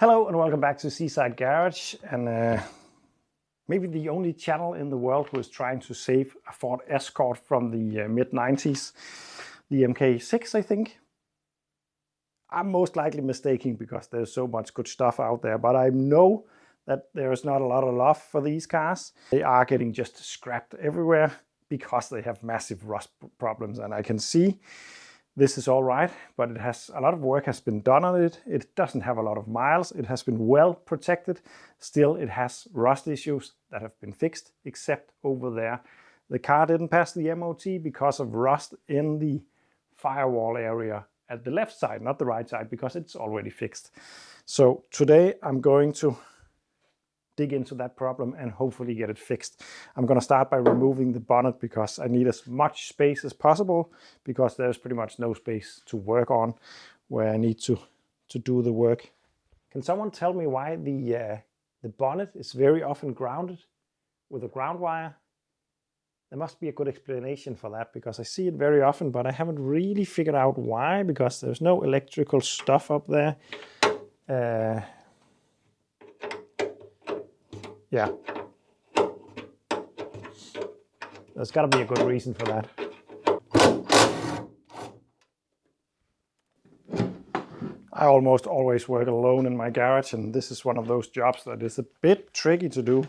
Hello and welcome back to Seaside Garage, and maybe the only channel in the world who is trying to save a Ford Escort from the mid-90s, the MK6 I think. I'm most likely mistaken because there's so much good stuff out there, but I know that there's not a lot of love for these cars. They are getting just scrapped everywhere because they have massive rust problems, and I can see this is all right, but it has a lot of work has been done on it. It doesn't have a lot of miles. It has been well protected. Still, it has rust issues that have been fixed, except over there. The car didn't pass the MOT because of rust in the firewall area at the left side, not the right side, because it's already fixed. So today I'm going to dig into that problem and hopefully get it fixed. I'm going to start by removing the bonnet because I need as much space as possible, because there's pretty much no space to work on where I need to do the work. Can someone tell me why the bonnet is very often grounded with a ground wire? There must be a good explanation for that, because I see it very often, but I haven't really figured out why, because there's no electrical stuff up there. Yeah, there's got to be a good reason for that. I almost always work alone in my garage, and this is one of those jobs that is a bit tricky to do.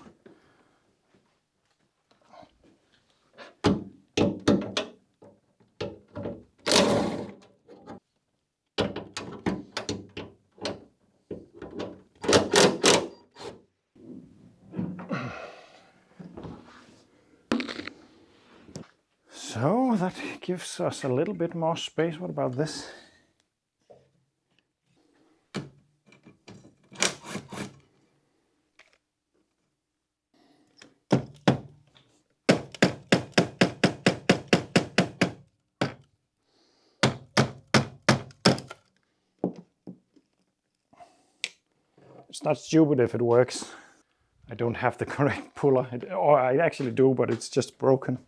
So that gives us a little bit more space. What about this? It's not stupid if it works. I don't have the correct puller, or I actually do, but it's just broken.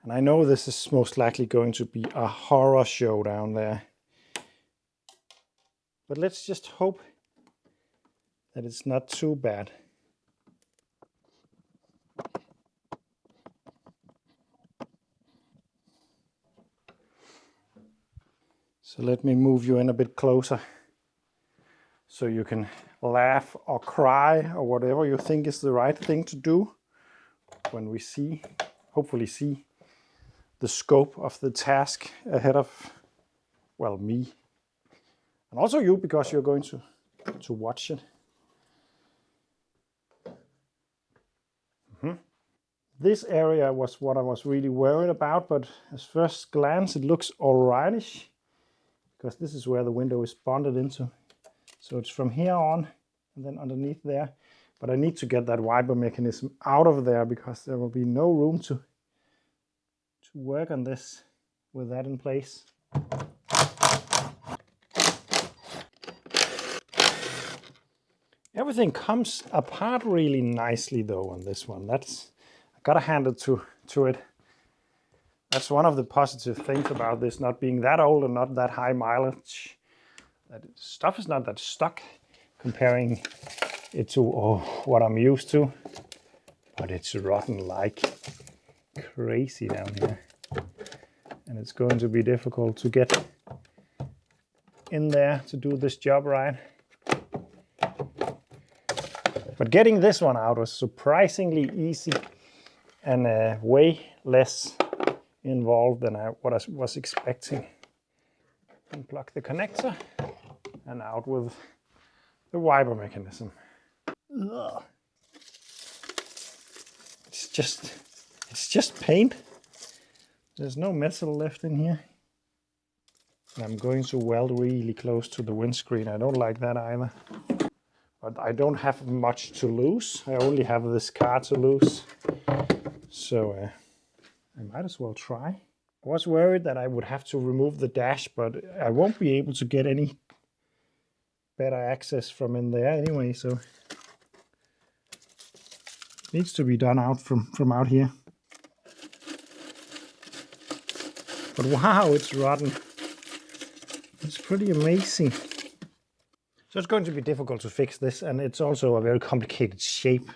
And I know this is most likely going to be a horror show down there. But let's just hope that it's not too bad. So let me move you in a bit closer so you can laugh or cry or whatever you think is the right thing to do when we hopefully see the scope of the task ahead of, well, me. And also you, because you're going to watch it. This area was what I was really worried about, but at first glance it looks alrightish, because this is where the window is bonded into. So it's from here on and then underneath there. But I need to get that wiper mechanism out of there, because there will be no room to work on this with that in place. Everything comes apart really nicely though on this one. I gotta hand it to it. That's one of the positive things about this not being that old and not that high mileage. That stuff is not that stuck comparing it to what I'm used to. But it's rotten like crazy down here. And it's going to be difficult to get in there to do this job right. But getting this one out was surprisingly easy and way less involved than what I was expecting. Unplug the connector and out with the wiper mechanism. Ugh. It's just paint. There's no metal left in here. And I'm going to weld really close to the windscreen. I don't like that either. But I don't have much to lose. I only have this car to lose. So I might as well try. I was worried that I would have to remove the dash, but I won't be able to get any better access from in there anyway, so it needs to be done out from out here. But wow, it's rotten. It's pretty amazing. So it's going to be difficult to fix this, and it's also a very complicated shape.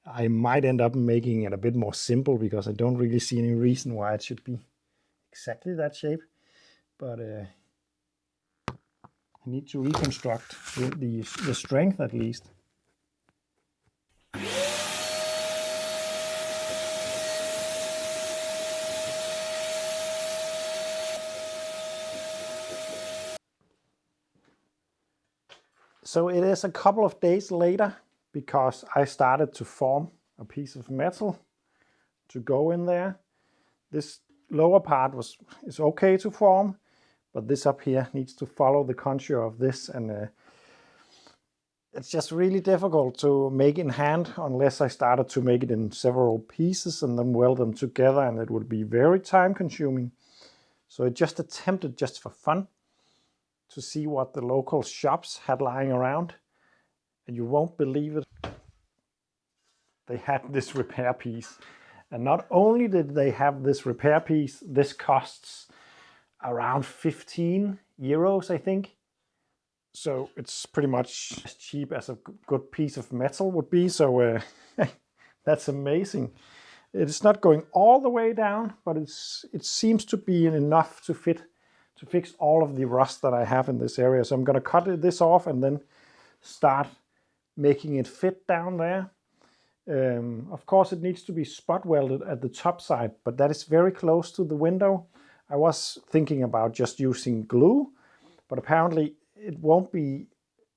I might end up making it a bit more simple because I don't really see any reason why it should be exactly that shape. But I need to reconstruct the strength at least. So it is a couple of days later because I started to form a piece of metal to go in there. This lower part is okay to form, but this up here needs to follow the contour of this, and it's just really difficult to make in hand unless I started to make it in several pieces and then weld them together, and it would be very time consuming. So I just attempted, just for fun, to see what the local shops had lying around, and you won't believe it. They had this repair piece, and not only did they have this repair piece, this costs around 15 euros, I think. So it's pretty much as cheap as a good piece of metal would be. So that's amazing. It's not going all the way down, but it seems to be enough to fix all of the rust that I have in this area. So I'm going to cut this off and then start making it fit down there. Of course, it needs to be spot welded at the top side, but that is very close to the window. I was thinking about just using glue, but apparently it won't be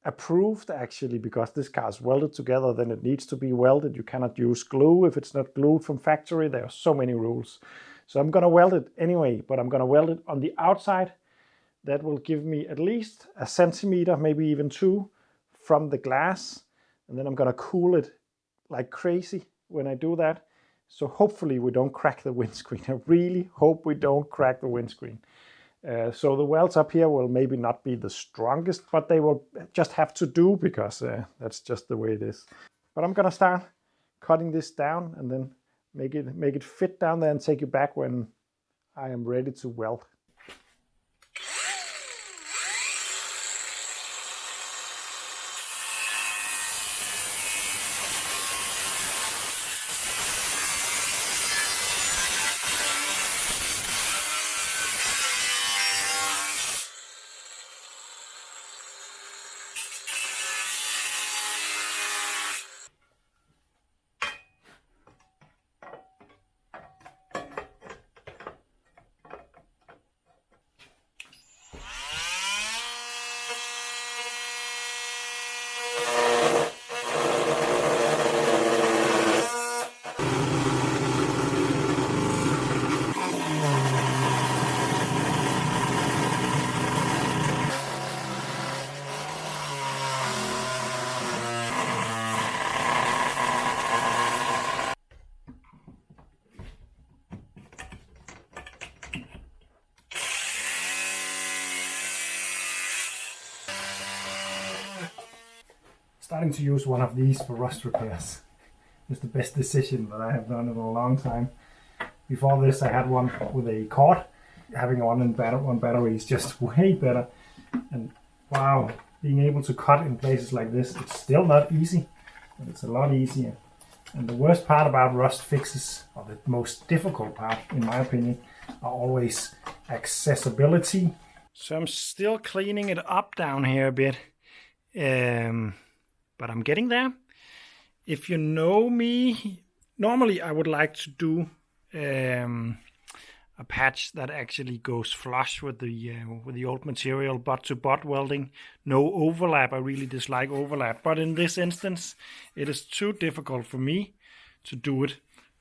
approved actually, because this car is welded together, then it needs to be welded. You cannot use glue if it's not glued from factory. There are so many rules. So I'm going to weld it anyway, but I'm going to weld it on the outside. That will give me at least a centimeter, maybe even 2 from the glass. And then I'm going to cool it like crazy when I do that. So hopefully we don't crack the windscreen. I really hope we don't crack the windscreen. So the welds up here will maybe not be the strongest, but they will just have to do because that's just the way it is. But I'm going to start cutting this down and then make it fit down there and take you back when I am ready to weld. Starting to use one of these for rust repairs. It's the best decision that I have done in a long time. Before this I had one with a cord. Having one battery is just way better. And wow, being able to cut in places like this, it's still not easy, but it's a lot easier. And the worst part about rust fixes, or the most difficult part in my opinion, are always accessibility. So I'm still cleaning it up down here a bit. But I'm getting there. If you know me, normally I would like to do a patch that actually goes flush with the old material, butt-to-butt welding, no overlap. I really dislike overlap, but in this instance, it is too difficult for me to do it.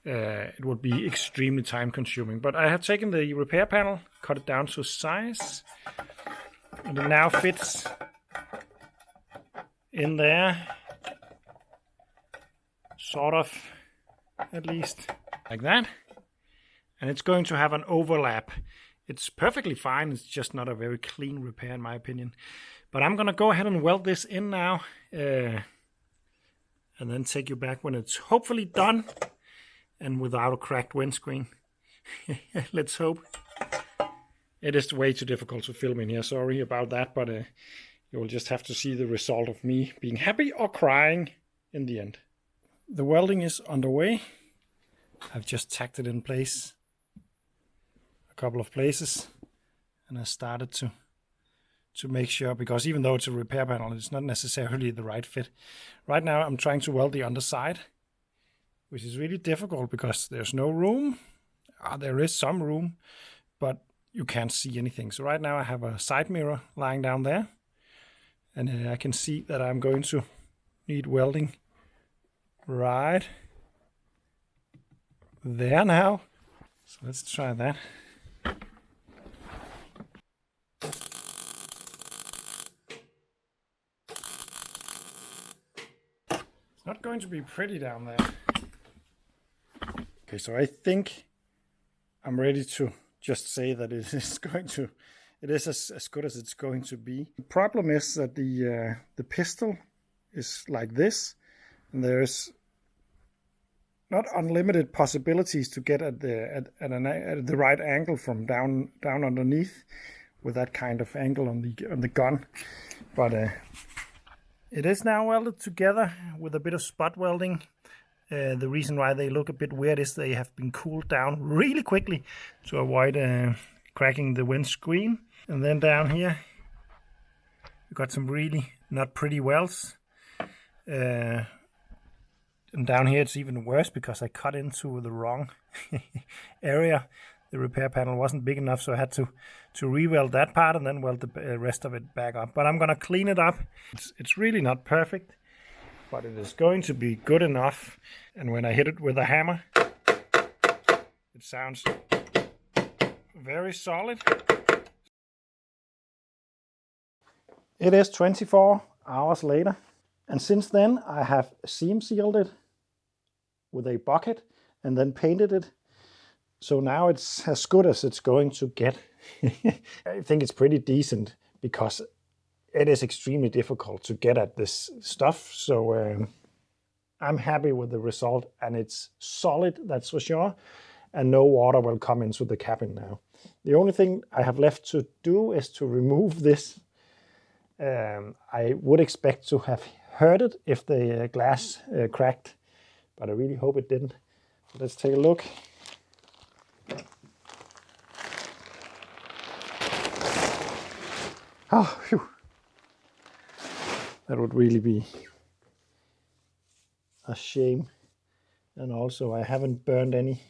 It would be extremely time-consuming. But I have taken the repair panel, cut it down to size, and it now fits in there, sort of, at least like that. And it's going to have an overlap. It's perfectly fine, it's just not a very clean repair in my opinion. But I'm gonna go ahead and weld this in now, and then take you back when it's hopefully done and without a cracked windscreen. Let's hope. It is way too difficult to film in here, sorry about that, but you will just have to see the result of me being happy or crying in the end. The welding is underway. I've just tacked it in place a couple of places, and I started to make sure, because even though it's a repair panel, it's not necessarily the right fit. Right now I'm trying to weld the underside, which is really difficult because there's no room. There is some room, but you can't see anything. So right now I have a side mirror lying down there, and I can see that I'm going to need welding right there now. So let's try that. It's not going to be pretty down there. Okay, so I think I'm ready to just say that it is as good as it's going to be. The problem is that the pistol is like this, and there's not unlimited possibilities to get at the right angle from down underneath with that kind of angle on the gun. But it is now welded together with a bit of spot welding. The reason why they look a bit weird is they have been cooled down really quickly to avoid cracking the windscreen. And then down here we got some really not pretty welds. And down here it's even worse because I cut into the wrong area. The repair panel wasn't big enough, so I had to re-weld that part and then weld the rest of it back up. But I'm gonna clean it up. It's really not perfect, but it is going to be good enough. And when I hit it with a hammer, it sounds very solid. It is 24 hours later, and since then I have seam sealed it with a bucket and then painted it. So now it's as good as it's going to get. I think it's pretty decent because it is extremely difficult to get at this stuff. So I'm happy with the result, and it's solid, that's for sure. And no water will come into the cabin now. The only thing I have left to do is to remove this. I would expect to have heard it if the glass cracked, but I really hope it didn't. Let's take a look. Oh, phew. That would really be a shame. And also I haven't burned any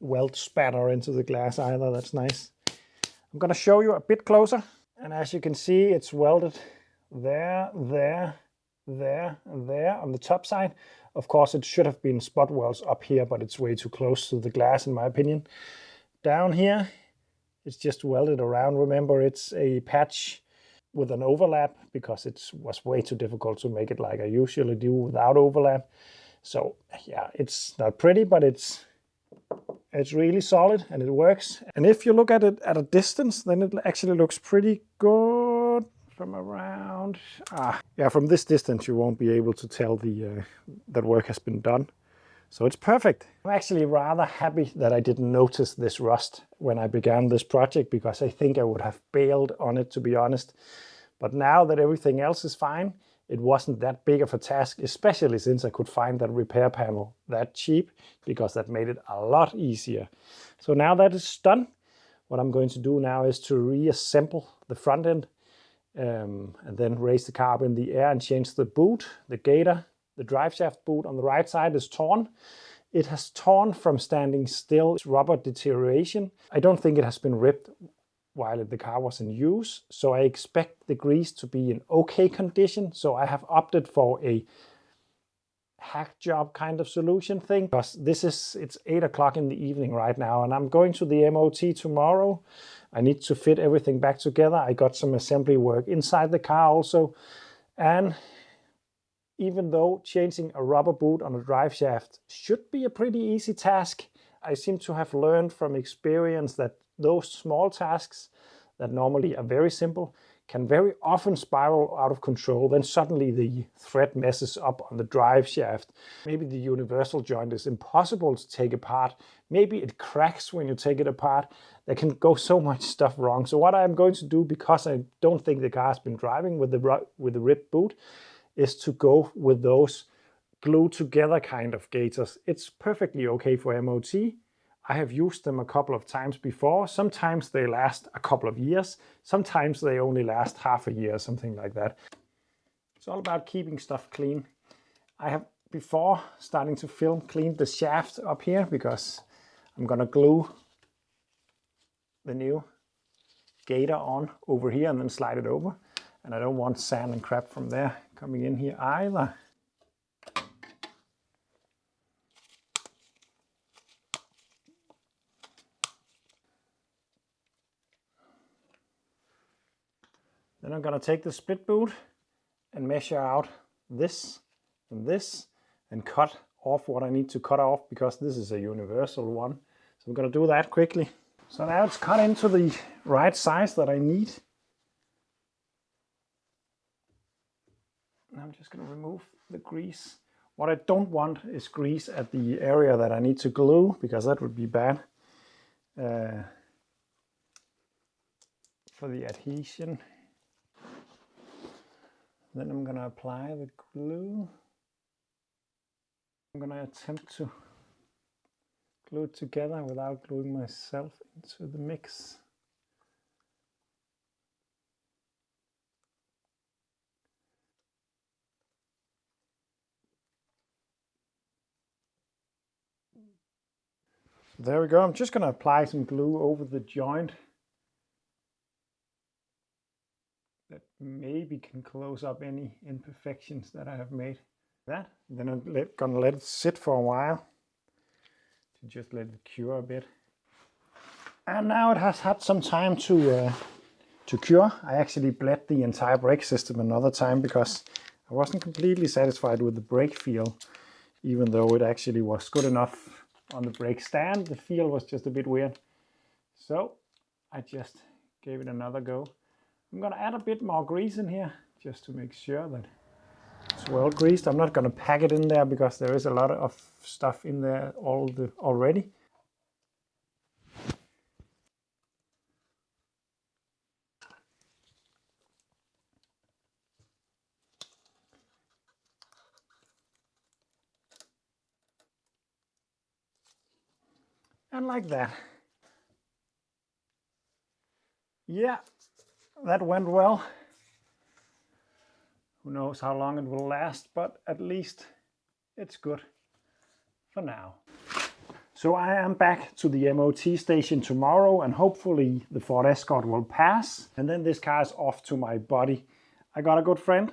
weld spatter into the glass either. That's nice. I'm going to show you a bit closer. And as you can see, it's welded there, there, there, and there on the top side. Of course, it should have been spot welds up here, but it's way too close to the glass in my opinion. Down here, it's just welded around. Remember, it's a patch with an overlap because it was way too difficult to make it like I usually do without overlap. So yeah, it's not pretty, but it's really solid and it works. And if you look at it at a distance, then it actually looks pretty good from around. Yeah, from this distance you won't be able to tell that work has been done. So it's perfect. I'm actually rather happy that I didn't notice this rust when I began this project, because I think I would have bailed on it, to be honest. But now that everything else is fine, it wasn't that big of a task, especially since I could find that repair panel that cheap, because that made it a lot easier. So now that it's done, what I'm going to do now is to reassemble the front end and then raise the car up in the air and change the boot, the gator. The drive shaft boot on the right side is torn. It has torn from standing still. It's rubber deterioration. I don't think it has been ripped while the car was in use, so I expect the grease to be in okay condition. So I have opted for a hack job kind of solution thing, because it's 8 o'clock in the evening right now, and I'm going to the MOT tomorrow. I need to fit everything back together. I got some assembly work inside the car also, and even though changing a rubber boot on a drive shaft should be a pretty easy task, I seem to have learned from experience that those small tasks that normally are very simple can very often spiral out of control. Then suddenly the thread messes up on the drive shaft. Maybe the universal joint is impossible to take apart. Maybe it cracks when you take it apart. There can go so much stuff wrong. So what I'm going to do, because I don't think the car has been driving with the ripped boot, is to go with those glued together kind of gaiters. It's perfectly okay for MOT. I have used them a couple of times before. Sometimes they last a couple of years. Sometimes they only last half a year, something like that. It's all about keeping stuff clean. I have, before starting to film, cleaned the shaft up here because I'm gonna glue the new gaiter on over here and then slide it over. And I don't want sand and crap from there coming in here either. Then I'm gonna take the split boot and measure out this and cut off what I need to cut off, because this is a universal one. So I'm gonna do that quickly. So now it's cut into the right size that I need. Now I'm just gonna remove the grease. What I don't want is grease at the area that I need to glue, because that would be bad for the adhesion. Then I'm gonna apply the glue. I'm gonna attempt to glue it together without gluing myself into the mix. There we go. I'm just gonna apply some glue over the joint that maybe can close up any imperfections that I have made. That, then I'm gonna let it sit for a while to just let it cure a bit. And now it has had some time to cure. I actually bled the entire brake system another time because I wasn't completely satisfied with the brake feel, even though it actually was good enough on the brake stand. The feel was just a bit weird. So I just gave it another go. I'm gonna add a bit more grease in here just to make sure that it's well greased. I'm not gonna pack it in there because there is a lot of stuff in there already. And like that. Yeah, that went well. Who knows how long it will last, but at least it's good for now. So I am back to the MOT station tomorrow, and hopefully the Ford Escort will pass. And then this car is off to my buddy. I got a good friend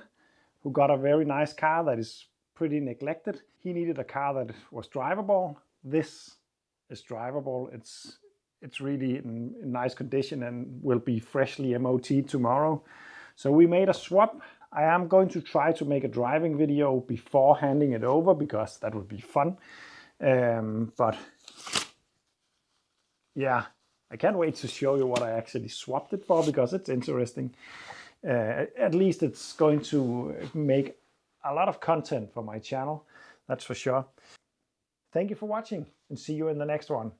who got a very nice car that is pretty neglected. He needed a car that was drivable. This is drivable. It's really in nice condition and will be freshly MOT'd tomorrow. So we made a swap. I am going to try to make a driving video before handing it over because that would be fun. But yeah, I can't wait to show you what I actually swapped it for because it's interesting. At least it's going to make a lot of content for my channel, that's for sure. Thank you for watching and see you in the next one.